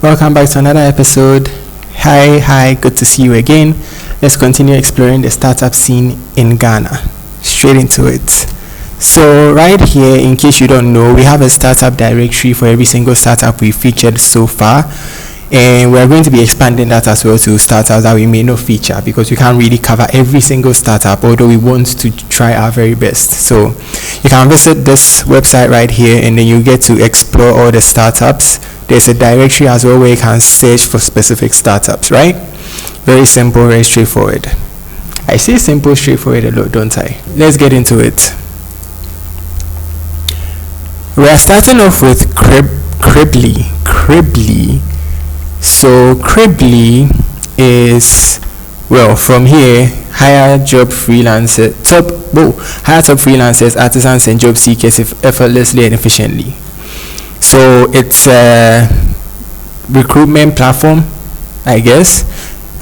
Welcome back to another episode. Hi, good to see you again. Let's continue exploring the startup scene in Ghana. Straight into it. So right here, in case you don't know, we have a startup directory for every single startup we featured so far. And we're going to be expanding that as well to startups that we may not feature because we can't really cover every single startup, although we want to try our very best. So you can visit this website right here and then you get to explore all the startups. There's a directory as well where you can search for specific startups, right? Very simple, very straightforward. I say simple, straightforward a lot, don't I? Let's get into it. We are starting off with Criblie. So Criblie is, well, from here, hire top freelancers, artisans, and job seekers effortlessly and efficiently. So it's a recruitment platform, I guess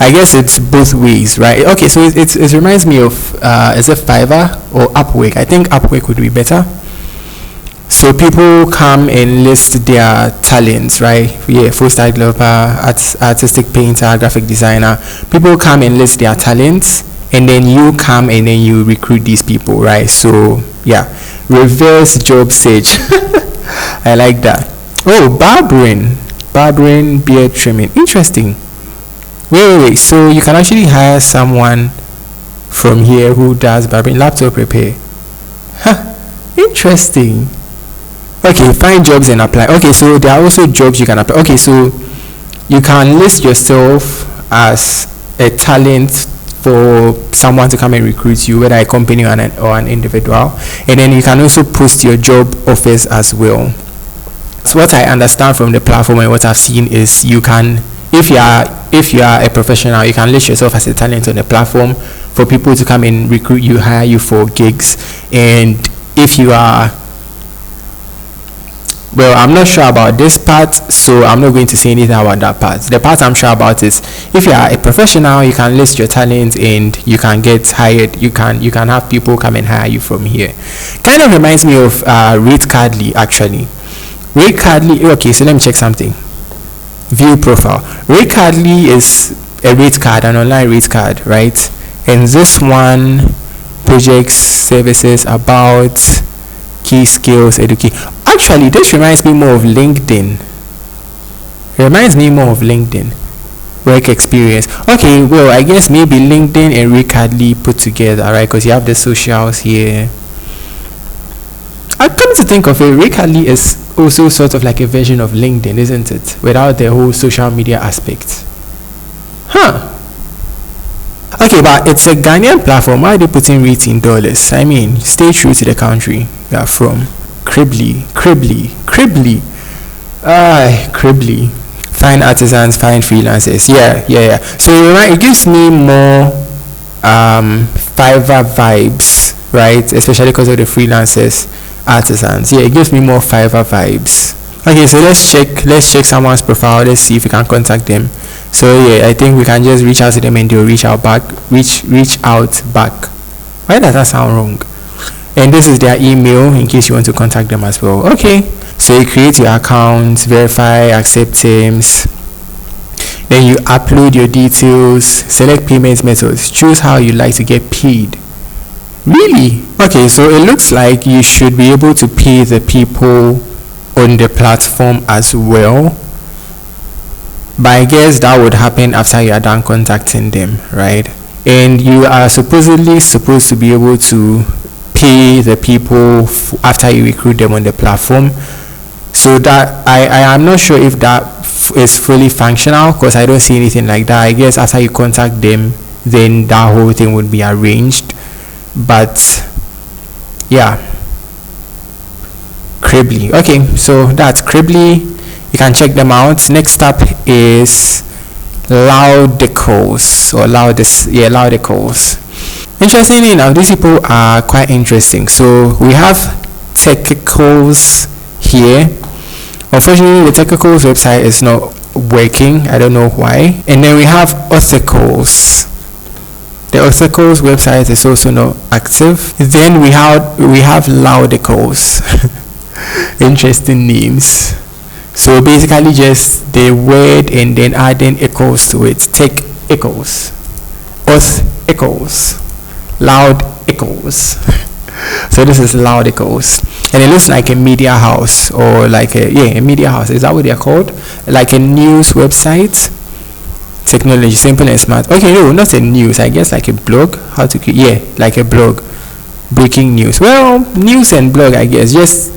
it's both ways, right? Okay, so it reminds me of is it Fiverr or Upwork? I think Upwork would be better. So people come and list their talents, right? Yeah, full stack developer, artistic painter, graphic designer. People come and list their talents, and then you come and then you recruit these people, right? So yeah, reverse job search. I like that. Oh, barbering, beard trimming. Interesting. Wait. So you can actually hire someone from here who does barbering, laptop repair. Interesting. Okay, find jobs and apply. Okay, so there are also jobs you can apply. Okay, so you can list yourself as a talent for someone to come and recruit you, whether a company or an individual, and then you can also post your job offers as well. So what I understand from the platform and what I've seen is you can, if you are a professional, you can list yourself as a talent on the platform for people to come and recruit you, hire you for gigs. And if you are, well, I'm not sure about this part, so I'm not going to say anything about that part. The part I'm sure about is if you are a professional, you can list your talent and you can get hired. You can have people come and hire you from here. Kind of reminds me of Criblie actually. Criblie, okay, so let me check something. View profile. Criblie is a rate card, an online rate card, right? And this one, projects, services, about, key skills, education. Actually, this reminds me more of LinkedIn. Work experience. Okay, well, I guess maybe LinkedIn and Criblie put together, right? Because you have the socials here. I come to think of it, Criblie is also sort of like a version of LinkedIn, isn't it? Without the whole social media aspect. Okay, but it's a Ghanaian platform. Why are they putting rates in dollars? I mean, stay true to the country you are from. Criblie. Criblie. Find artisans, find freelancers. Yeah. So it gives me more Fiverr vibes, right? Especially because of the freelancers, artisans. Yeah, it gives me more Fiverr vibes. Okay, so let's check someone's profile. Let's see if we can contact them. So yeah, I think we can just reach out to them and they'll reach out back. Why does that sound wrong? And this is their email in case you want to contact them as well. Okay, so you create your account, verify, accept terms, then you upload your details, select payment methods, choose how you like to get paid. Really? Okay, so it looks like you should be able to pay the people on the platform as well, but I guess that would happen after you are done contacting them, right? And you are supposedly supposed to be able to pay the people after you recruit them on the platform. So that I am not sure if that is fully functional because I don't see anything like that. I guess after you contact them, then that whole thing would be arranged. But yeah, Criblie. Okay, so that's Criblie. You can check them out. Next up is Loudicles or Loudicles. Interestingly enough, these people are quite interesting. So we have Techicals here. Unfortunately, the Techicals website is not working. I don't know why. And then we have Loudicles. The Loudicles website is also not active. Then we have Loudicles. Interesting names. So basically just the word and then adding equals to it. Tech equals, auth equals, loud equals. So this is Loudicles, and it looks like a media house, or like a media house. Is that what they're called? Like a news website. Technology, simple and smart. Okay, no, not a news. I guess like a blog. How to create? Yeah, like a blog. Breaking news. Well, news and blog, I guess. Just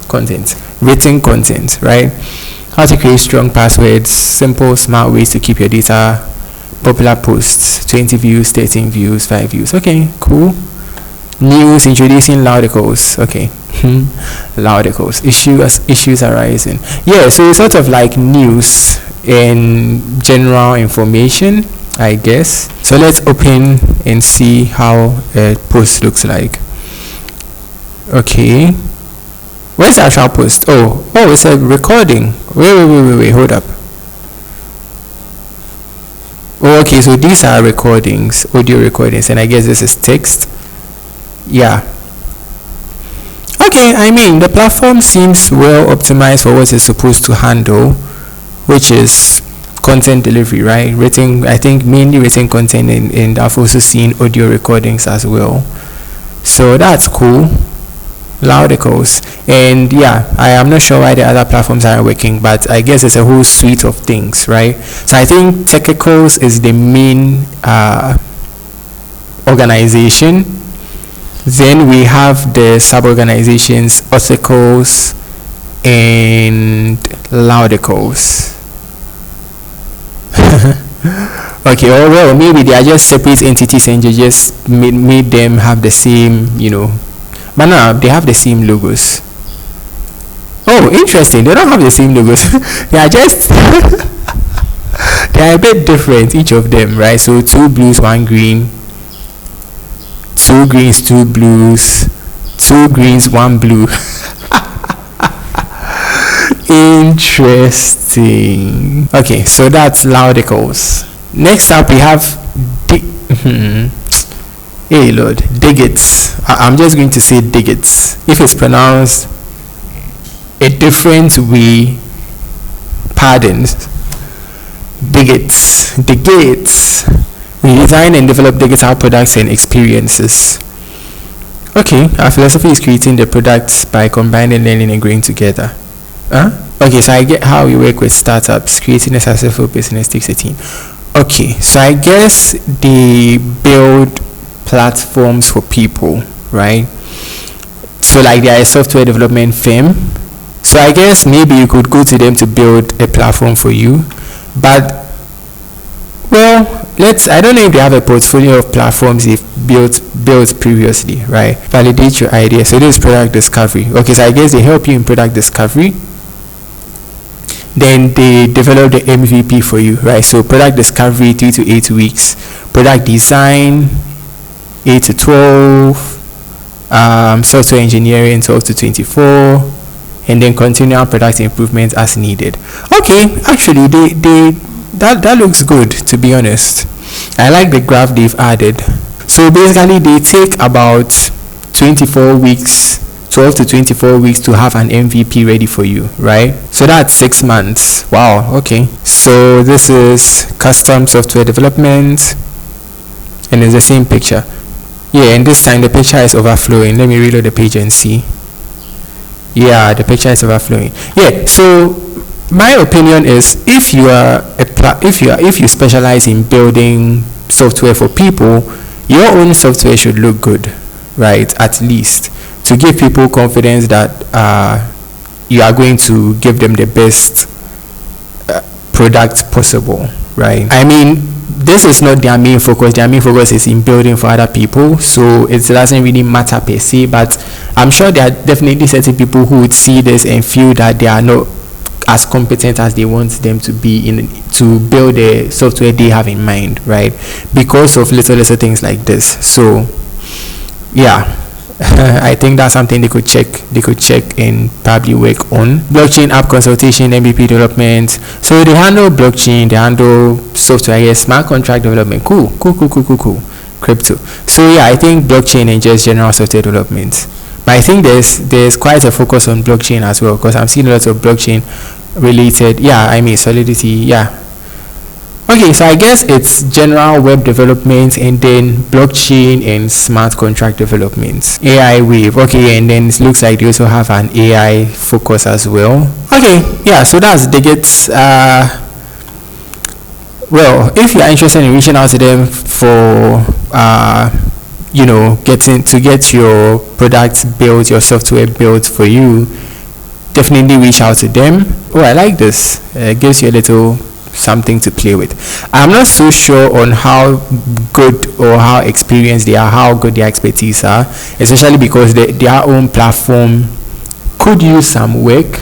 content, written content, right? How to create strong passwords, simple, smart ways to keep your data. Popular posts, 20 views, 13 views, 5 views. Okay, cool. News, introducing Loudicles. Okay. Loudicles. Issues arising. Yeah, so it's sort of like news and general information, I guess. So let's open and see how a post looks like. Okay. Where's the actual post? Oh, it's a recording. Wait, hold up. Oh, okay, so these are recordings, audio recordings, and I guess this is text. Yeah. Okay, I mean, the platform seems well optimized for what it's supposed to handle, which is content delivery, right? I think mainly written content, and I've also seen audio recordings as well. So that's cool. Loudicles. And yeah, I am not sure why the other platforms aren't working, but I guess it's a whole suite of things, right? So I think Techicals is the main organization. Then we have the sub-organizations, Othicles and Loudicles. Okay, or well, maybe they are just separate entities and you just made them have the same, but no, they have the same logos. Oh, interesting. They don't have the same logos. They are just they are a bit different, each of them, right? So 2 blues, 1 green, 2 greens, 2 blues, 2 greens, 1 blue. Interesting. Okay, so that's Loudicles. Next up we have hey Lord, Digiits. I'm just going to say Digiits. If it's pronounced a different way, pardons. Digiits. We design and develop digital products and experiences. Okay, our philosophy is creating the products by combining learning and growing together. Okay, so I get how we work with startups. Creating a successful business takes a team. Okay, so I guess they build platforms for people, right? So like they are a software development firm. So I guess maybe you could go to them to build a platform for you. But well, I don't know if they have a portfolio of platforms they've built previously, right? Validate your idea. So this is product discovery. Okay, so I guess they help you in product discovery. Then they develop the MVP for you, right? So product discovery 3 to 8 weeks, product design 8 to 12, software engineering 12 to 24, and then continual product improvement as needed. Okay, actually that looks good, to be honest. I like the graph they've added. So basically they take about 24 weeks, 12 to 24 weeks to have an MVP ready for you, right? So that's 6 months. Wow, okay. So this is custom software development, and it's the same picture. Yeah, and this time the picture is overflowing. Let me reload the page and see. Yeah, the picture is overflowing. Yeah, so my opinion is if you specialize in building software for people, your own software should look good, right? At least to give people confidence that you are going to give them the best product possible, right? I mean, this is not their main focus. Their main focus is in building for other people, so it doesn't really matter per se, but I'm sure there are definitely certain people who would see this and feel that they are not as competent as they want them to be to build the software they have in mind, right? Because of little things like this. So yeah, I think that's something they could check and probably work on. Blockchain app consultation, MVP development. So they handle blockchain, they handle software, yes, smart contract development. Cool. Crypto. So yeah, I think blockchain and just general software development. But But I think there's quite a focus on blockchain as well, because I'm seeing a lot of blockchain related. Yeah, I mean Solidity. Yeah. Okay, so I guess it's general web development and then blockchain and smart contract development. AI wave. Okay, and then it looks like they also have an AI focus as well. Okay, yeah, so that's Digiits. Well, if you are interested in reaching out to them for get your product built, your software built for you, definitely reach out to them. Oh, I like this. It gives you a little something to play with. I'm not so sure on how good or how experienced they are, how good their expertise are, especially because their own platform could use some work,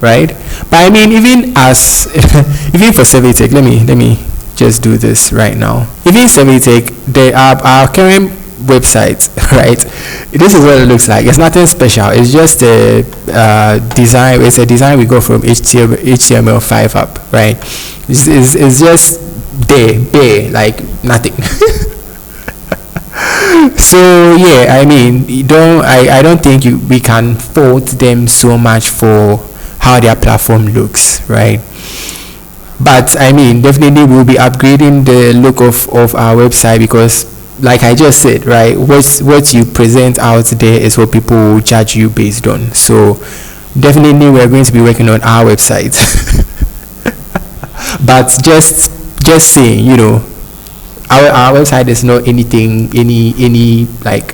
right? But I mean, even as even for SurveyTech, let me just do this right now. Even SurveyTech, they are our current website, right? This is what it looks like. It's nothing special. It's just a design. It's a design we got from HTML5 up, right? It's just bare, like nothing. So yeah, I mean, I don't think we can fault them so much for how their platform looks, right? But I mean, definitely we'll be upgrading the look of our website, because like I just said, right, what you present out there is what people will judge you based on. So definitely we're going to be working on our website. But just saying, our website is not anything any like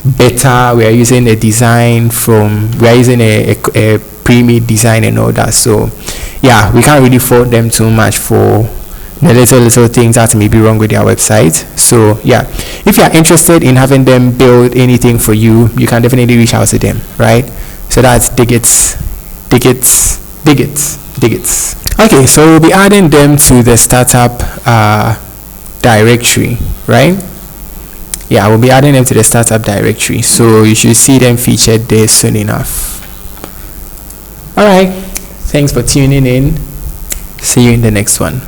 better. We are using a pre-made design and all that. So yeah, we can't really fault them too much for the little things that may be wrong with their website. So yeah, if you are interested in having them build anything for you, you can definitely reach out to them, right? So that's Digiits. Okay, so we'll be adding them to the startup directory, right? Yeah, we'll be adding them to the startup directory, so you should see them featured there soon enough. All right, thanks for tuning in. See you in the next one.